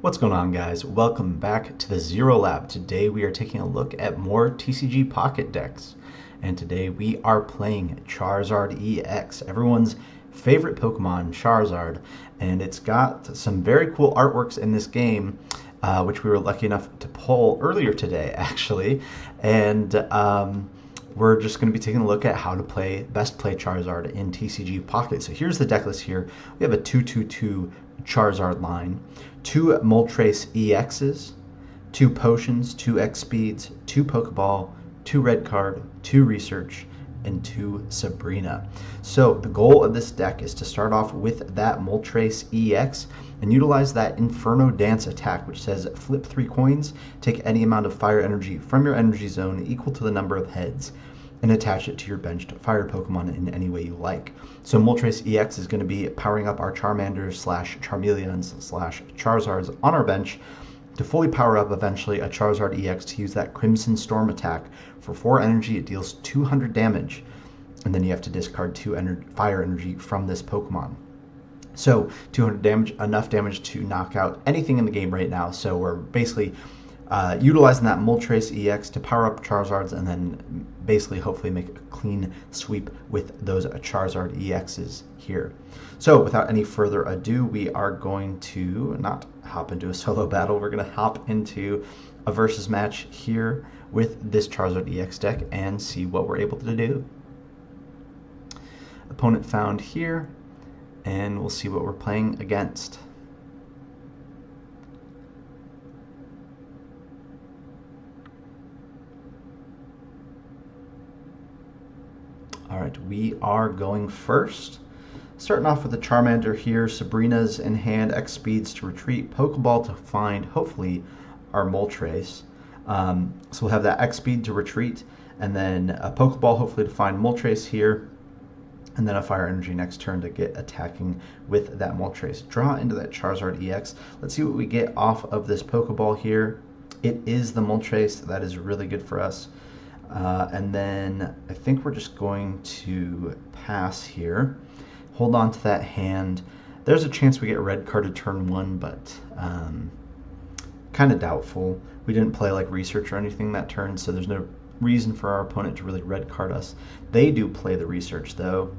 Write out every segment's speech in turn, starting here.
What's going on, guys? Welcome back to the Zero Lab. Today we are taking a look at more TCG Pocket decks. And today we are playing Charizard EX, everyone's favorite Pokemon, Charizard. And it's got some very cool artworks in this game, which we were lucky enough to pull earlier today, actually. And we're just going to be taking a look at how to best play Charizard in TCG Pocket. So here's the deck list here. We have a 2-2-2 Charizard line, 2 Moltres EXs, 2 Potions, 2 X Speeds, 2 Pokeball, 2 Red Card, 2 Research, and 2 Sabrina. So the goal of this deck is to start off with that Moltres EX and utilize that Inferno Dance attack, which says flip 3 coins, take any amount of fire energy from your energy zone equal to the number of heads, and attach it to your benched fire Pokemon in any way you like. So Moltres EX is going to be powering up our Charmanders / Charmeleons / Charizards on our bench to fully power up eventually a Charizard EX to use that Crimson Storm attack. For 4 energy, it deals 200 damage, and then you have to discard 2 fire energy from this Pokemon. So 200 damage, enough damage to knock out anything in the game right now. So we're basically utilizing that Moltres EX to power up Charizards and then basically hopefully make a clean sweep with those Charizard EXs here. So without any further ado, we are going to not hop into a solo battle. We're going to hop into a versus match here with this Charizard EX deck and see what we're able to do. Opponent found here, and we'll see what we're playing against. All right, we are going first. Starting off with the Charmander here, Sabrina's in hand, X Speeds to retreat, Pokeball to find, hopefully, our Moltres. So we'll have that X Speed to retreat, and then a Pokeball hopefully to find Moltres here, and then a Fire Energy next turn to get attacking with that Moltres. Draw into that Charizard EX. Let's see what we get off of this Pokeball here. It is the Moltres. That is really good for us. And then I think we're just going to pass here. Hold on to that hand. There's a chance we get red carded turn 1, but kind of doubtful. We didn't play like Research or anything that turn, so there's no reason for our opponent to really red card us. They do play the Research though.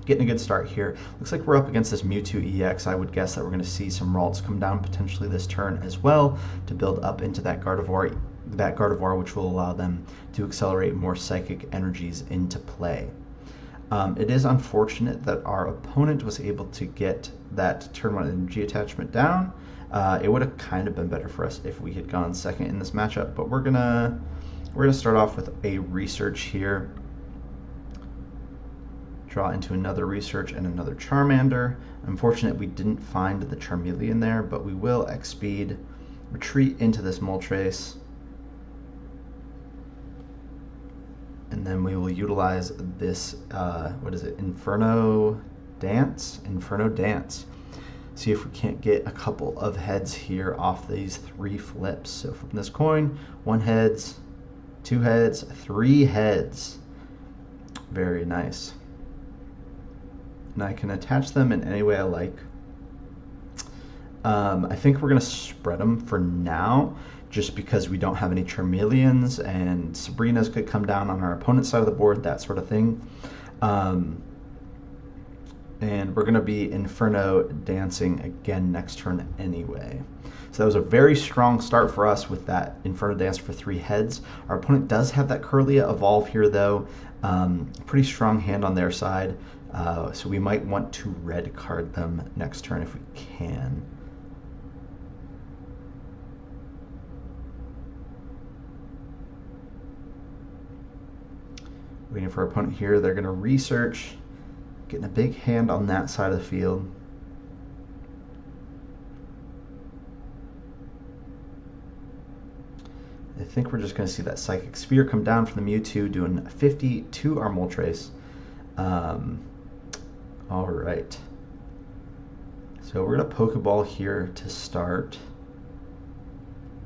Getting a good start here. Looks like we're up against this Mewtwo EX. I would guess that we're going to see some Ralts come down potentially this turn as well to build up into that Gardevoir, which will allow them to accelerate more psychic energies into play. It is unfortunate that our opponent was able to get that turn 1 energy attachment down. It would have kind of been better for us if we had gone second in this matchup, but we're gonna start off with a Research here. Draw into another Research and another Charmander. Unfortunate we didn't find the Charmeleon there, but we will X Speed, retreat into this Moltres, and then we will utilize this, what is it, Inferno Dance? Inferno Dance. See if we can't get a couple of heads here off these 3 flips. So flipping this coin, 1 heads, 2 heads, 3 heads. Very nice. And I can attach them in any way I like. I think we're going to spread them for now, just because we don't have any Charmeleons, and Sabrina's could come down on our opponent's side of the board, that sort of thing. And we're going to be Inferno Dancing again next turn anyway. So that was a very strong start for us with that Inferno Dance for 3 heads. Our opponent does have that Curlia Evolve here though. Pretty strong hand on their side. So we might want to red card them next turn if we can. Waiting for our opponent here. They're going to Research, getting a big hand on that side of the field. I think we're just going to see that Psychic Sphere come down from the Mewtwo, doing 50 to our Moltres. All right. So we're going to Pokeball here to start.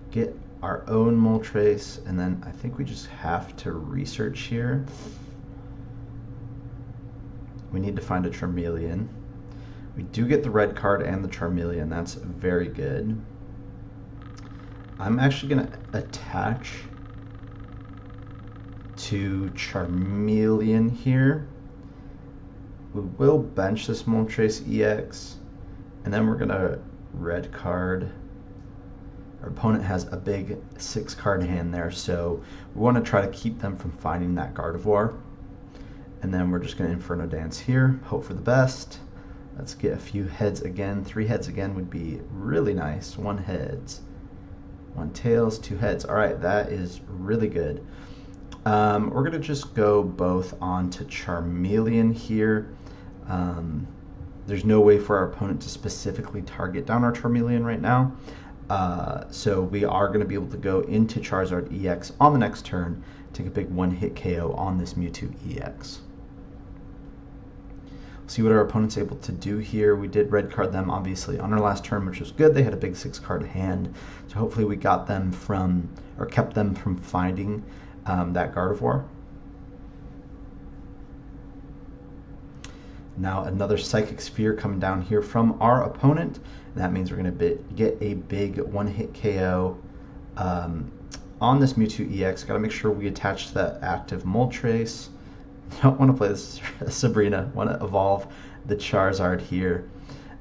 Get our own Moltres, and then I think we just have to Research here. We need to find a Charmeleon. We do get the red card and the Charmeleon. That's very good. I'm actually going to attach to Charmeleon here. We will bench this Moltres EX, and then we're going to red card. Our opponent has a big 6-card hand there, so we want to try to keep them from finding that Gardevoir. And then we're just going to Inferno Dance here, hope for the best. Let's get a few heads again. 3 heads again would be really nice. 1 heads, 1 tails, 2 heads. All right, that is really good. We're going to just go both onto Charmeleon here. There's no way for our opponent to specifically target down our Charmeleon right now. So we are going to be able to go into Charizard EX on the next turn, take a big 1-hit KO on this Mewtwo EX. See what our opponent's able to do here. We did red card them obviously on our last turn, which was good. They had a big 6-card hand, so hopefully we got them from, or kept them from finding that Gardevoir. Now another Psychic Sphere coming down here from our opponent. And that means we're going to get a big 1-hit KO on this Mewtwo EX. Got to make sure we attach to that active Moltres. Don't want to play this Sabrina. Want to evolve the Charizard here.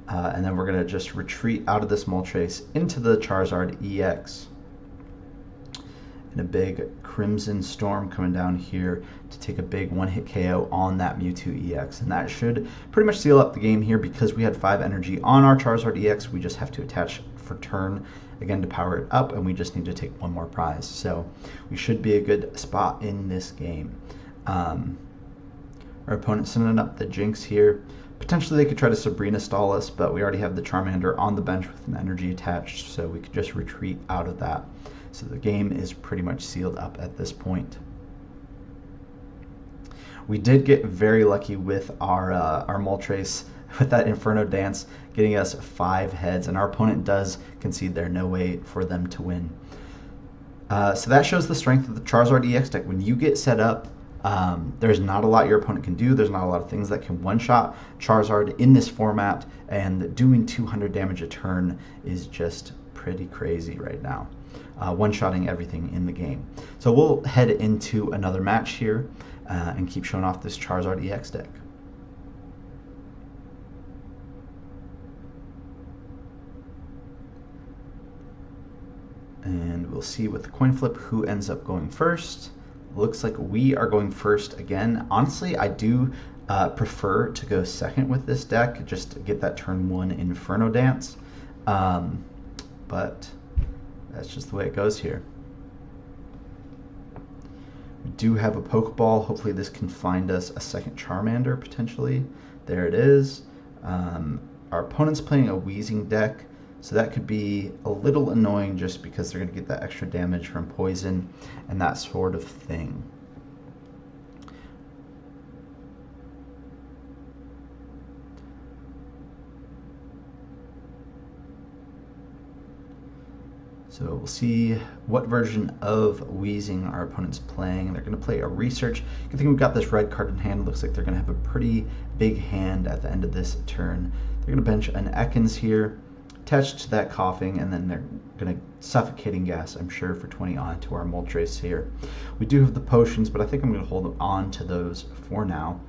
And then we're going to just retreat out of this Moltres into the Charizard EX. And a big Crimson Storm coming down here to take a big 1-hit KO on that Mewtwo EX. And that should pretty much seal up the game here because we had 5 energy on our Charizard EX. We just have to attach for turn again to power it up, and we just need to take 1 more prize. So we should be a good spot in this game. Our opponent sending up the Jinx here. Potentially they could try to Sabrina stall us, but we already have the Charmander on the bench with an energy attached, so we could just retreat out of that. So the game is pretty much sealed up at this point. We did get very lucky with our Moltres with that Inferno Dance, getting us 5 heads, and our opponent does concede there. No way for them to win. So that shows the strength of the Charizard EX deck. When you get set up, there's not a lot your opponent can do. There's not a lot of things that can one-shot Charizard in this format, and doing 200 damage a turn is just pretty crazy right now. One-shotting everything in the game. So we'll head into another match here and keep showing off this Charizard EX deck. And we'll see with the coin flip who ends up going first. Looks like we are going first again. Honestly, I do prefer to go second with this deck, just to get that turn 1 Inferno Dance. But that's just the way it goes here. We do have a Pokeball. Hopefully this can find us a second Charmander, potentially. There it is. Our opponent's playing a Weezing deck, so that could be a little annoying just because they're going to get that extra damage from poison and that sort of thing. So we'll see what version of Weezing our opponent's playing. They're going to play a Research. Good thing we've got this red card in hand. Looks like they're going to have a pretty big hand at the end of this turn. They're going to bench an Ekans here, attached to that Coughing, and then they're going to Suffocating Gas, I'm sure, for 20 on to our Moltres here. We do have the potions, but I think I'm going to hold on to those for now.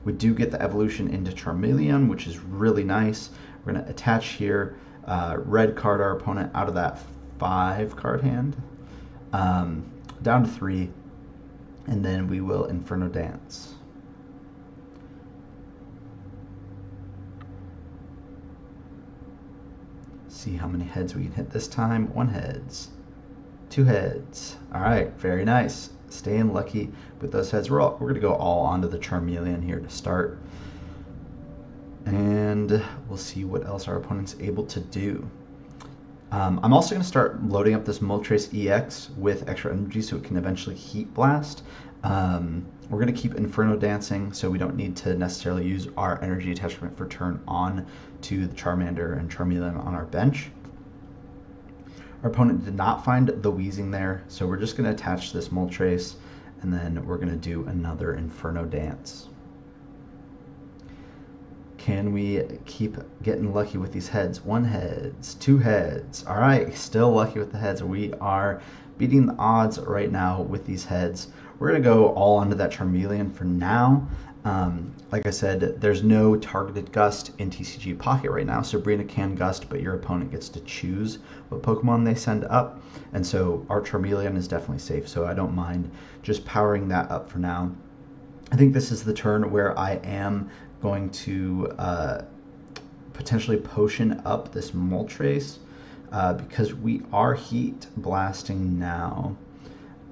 We do get the evolution into Charmeleon, which is really nice. We're going to attach here, red card our opponent out of that 5-card hand, down to 3, and then we will Inferno Dance. See how many heads we can hit this time. 1 heads, 2 heads. All right, very nice. Staying lucky with those heads. We're going to go all onto the Charmeleon here to start, and we'll see what else our opponent's able to do. I'm also going to start loading up this Moltres EX with extra energy so it can eventually Heat Blast. We're going to keep Inferno Dancing so we don't need to necessarily use our energy attachment for turn on to the Charmander and Charmeleon on our bench. Our opponent did not find the Weezing there, so we're just going to attach this Moltres, and then we're going to do another Inferno Dance. Can we keep getting lucky with these heads? 1 heads, 2 heads. All right, still lucky with the heads. We are beating the odds right now with these heads. We're going to go all onto that Charmeleon for now. Like I said, there's no targeted gust in TCG Pocket right now. Sabrina can gust, but your opponent gets to choose what Pokemon they send up. And so our Charmeleon is definitely safe, so I don't mind just powering that up for now. I think this is the turn where I am going to potentially potion up this Moltres because we are heat blasting now.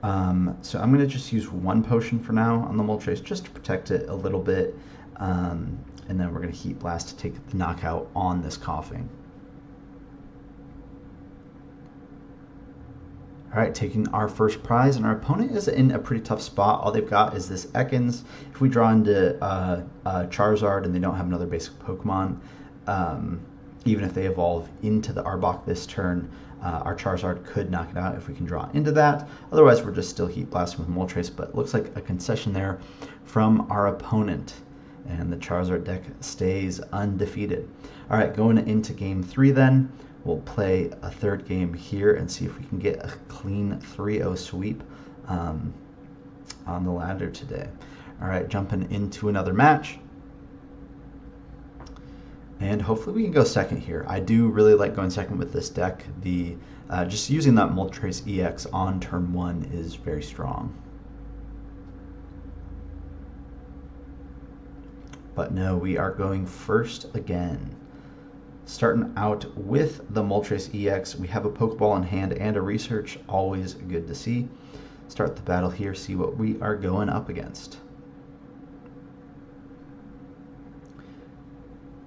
So I'm going to just use 1 potion for now on the Moltres just to protect it a little bit. And then we're going to heat blast to take the knockout on this coughing. All right, taking our first prize, and our opponent is in a pretty tough spot. All they've got is this Ekans. If we draw into Charizard and they don't have another basic Pokemon, even if they evolve into the Arbok this turn, our Charizard could knock it out if we can draw into that. Otherwise, we're just still Heat Blasting with Moltres, but it looks like a concession there from our opponent. And the Charizard deck stays undefeated. All right, going into game 3 then. We'll play a 3rd game here and see if we can get a clean 3-0 sweep on the ladder today. All right, jumping into another match. And hopefully we can go second here. I do really like going second with this deck. Just using that Moltres EX on turn 1 is very strong. But no, we are going first again. Starting out with the Moltres EX, we have a Pokeball in hand and a Research, always good to see. Start the battle here, see what we are going up against.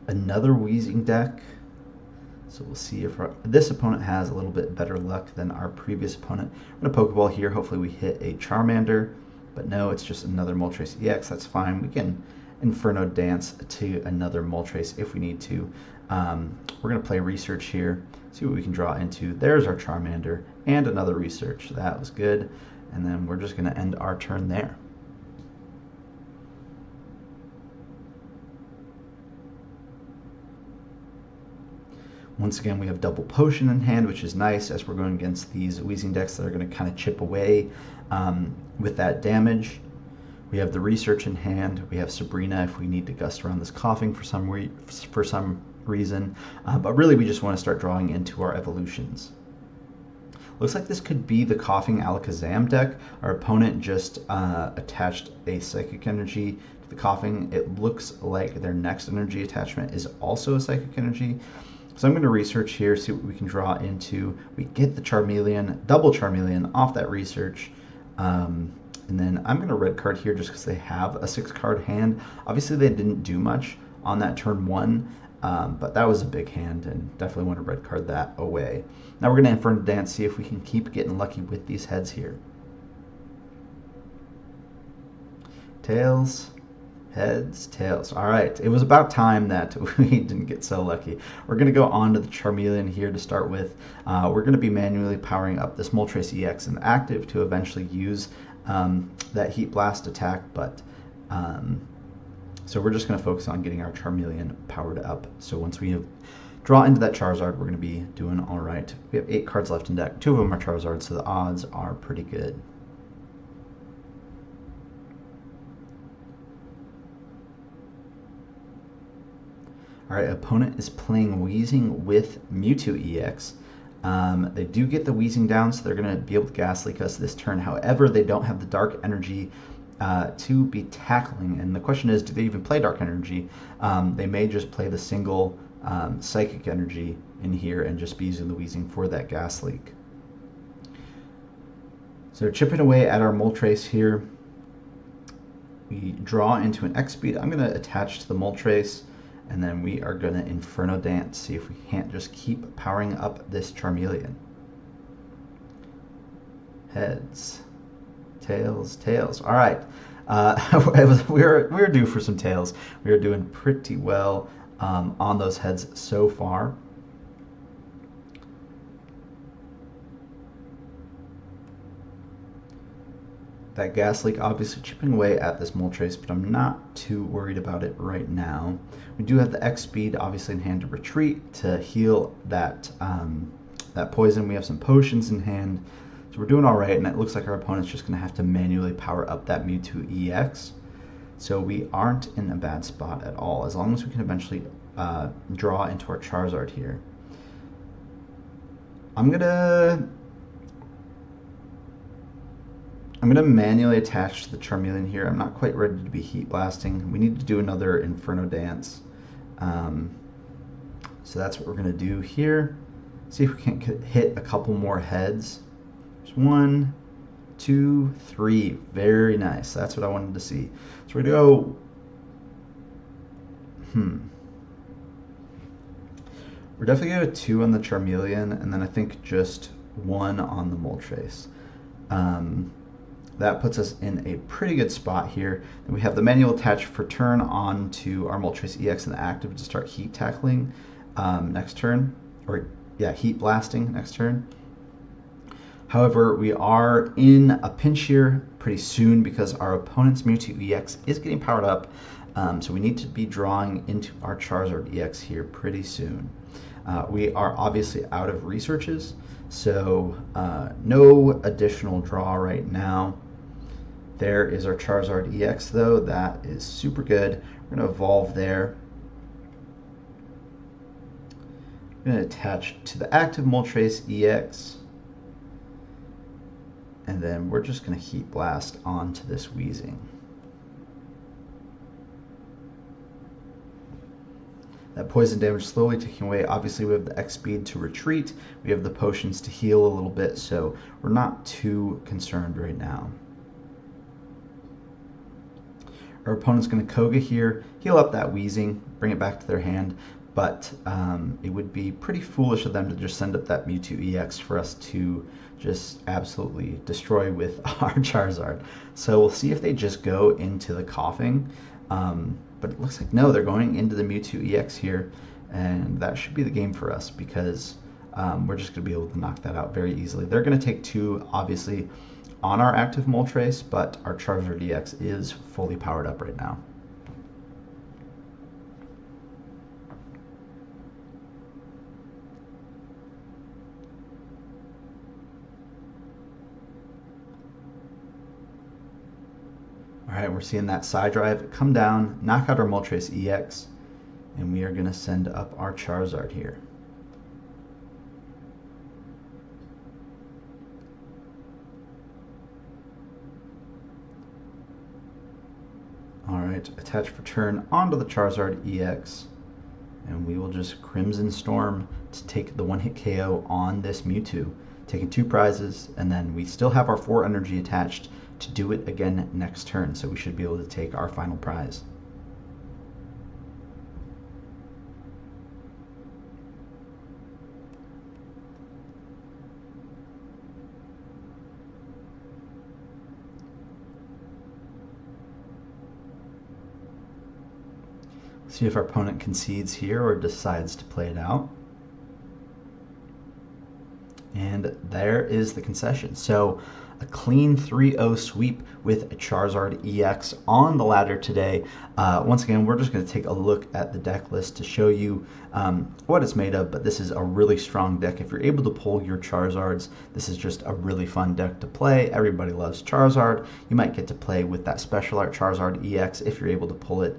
Another Wheezing deck, so we'll see if this opponent has a little bit better luck than our previous opponent. We're going to Pokeball here, hopefully we hit a Charmander, but no, it's just another Moltres EX, that's fine. We can Inferno Dance to another Moltres if we need to. We're going to play Research here, see what we can draw into. There's our Charmander and another Research. That was good. And then we're just going to end our turn there. Once again, we have double potion in hand, which is nice as we're going against these Wheezing decks that are going to kind of chip away with that damage. We have the Research in hand. We have Sabrina if we need to gust around this coughing for some reason. But really, we just want to start drawing into our evolutions. Looks like this could be the coughing Alakazam deck. Our opponent just attached a Psychic Energy to the coughing. It looks like their next energy attachment is also a Psychic Energy. So I'm going to Research here, see what we can draw into. We get the Charmeleon, double Charmeleon off that Research. And then I'm going to red card here just because they have a 6-card hand. Obviously, they didn't do much on that turn 1, but that was a big hand and definitely want to red card that away. Now we're going to Inferno Dance, see if we can keep getting lucky with these heads here. Tails, heads, tails. All right, it was about time that we didn't get so lucky. We're going to go on to the Charmeleon here to start with. We're going to be manually powering up this Moltres EX and active to eventually use that Heat Blast attack, but so we're just going to focus on getting our Charmeleon powered up. So once we have draw into that Charizard, we're going to be doing all right. We have 8 cards left in deck. 2 of them are Charizard, so the odds are pretty good. All right, opponent is playing Wheezing with Mewtwo EX. They do get the Wheezing down, so they're going to be able to Gas Leak us this turn. However, they don't have the Dark Energy to be tackling. And the question is, do they even play Dark Energy? They may just play the single Psychic Energy in here and just be using the Wheezing for that Gas Leak. So chipping away at our Moltres here. We draw into an X-Speed. I'm going to attach to the Moltres. And then we are going to Inferno Dance, see if we can't just keep powering up this Charmeleon. Heads, tails, tails. All right, we were due for some tails. We are doing pretty well on those heads so far. That gas leak obviously chipping away at this Moltres, but I'm not too worried about it right now. We do have the X speed obviously in hand to retreat to heal that that poison. We have some potions in hand, so we're doing all right, and it looks like our opponent's just going to have to manually power up that Mewtwo EX. So we aren't in a bad spot at all, as long as we can eventually draw into our Charizard here. I'm gonna manually attach to the Charmeleon here. I'm not quite ready to be Heat Blasting. We need to do another Inferno Dance. So that's what we're going to do here. See if we can hit a couple more heads. There's 1, 2, 3. Very nice. That's what I wanted to see. So we're going to go... We're definitely going to go 2 on the Charmeleon, and then I think just 1 on the Moltres. That puts us in a pretty good spot here. And we have the manual attach for turn on to our Moltres EX in the active to start heat tackling next turn. Or, yeah, heat blasting next turn. However, we are in a pinch here pretty soon because our opponent's Mewtwo EX is getting powered up. So we need to be drawing into our Charizard EX here pretty soon. We are obviously out of researches, so no additional draw right now. There is our Charizard EX though. That is super good. We're going to evolve there. We're going to attach to the active Moltres EX. And then we're just going to Heat Blast onto this Weezing. That poison damage slowly taking away. Obviously we have the X speed to retreat. We have the potions to heal a little bit, so we're not too concerned right now. Our opponent's going to Koga here, heal up that Weezing, bring it back to their hand, but it would be pretty foolish of them to just send up that Mewtwo EX for us to just absolutely destroy with our Charizard. So we'll see if they just go into the Coughing, but it looks like no, they're going into the Mewtwo EX here, and that should be the game for us because we're just going to be able to knock that out very easily. They're going to take 2, obviously, on our active Moltres, but our Charizard EX is fully powered up right now. Alright, we're seeing that side drive come down, knock out our Moltres EX, and we are going to send up our Charizard here. Alright, attach for turn onto the Charizard EX, and we will just Crimson Storm to take the one-hit KO on this Mewtwo, taking 2 prizes, and then we still have our 4 energy attached to do it again next turn, so we should be able to take our final prize. See if our opponent concedes here or decides to play it out. And there is the concession. So a clean 3-0 sweep with a Charizard EX on the ladder today. Once again, we're just going to take a look at the deck list to show you what it's made of, but this is a really strong deck. If you're able to pull your Charizards, this is just a really fun deck to play. Everybody loves Charizard. You might get to play with that Special Art Charizard EX if you're able to pull it.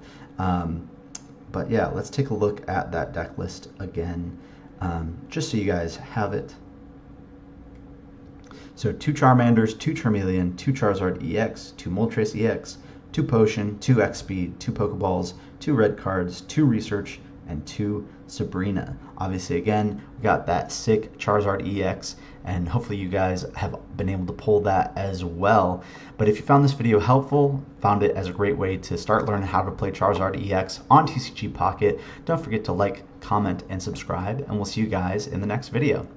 But yeah, let's take a look at that deck list again, just so you guys have it. So 2 Charmanders, 2 Charmeleon, 2 Charizard EX, 2 Moltres EX, 2 Potion, 2 X Speed, 2 Pokeballs, 2 Red Cards, 2 Research, and 2 Sabrina. Obviously, again, we got that sick Charizard EX, and hopefully you guys have been able to pull that as well. But if you found this video helpful, found it as a great way to start learning how to play Charizard EX on TCG Pocket, don't forget to like, comment, and subscribe, and we'll see you guys in the next video.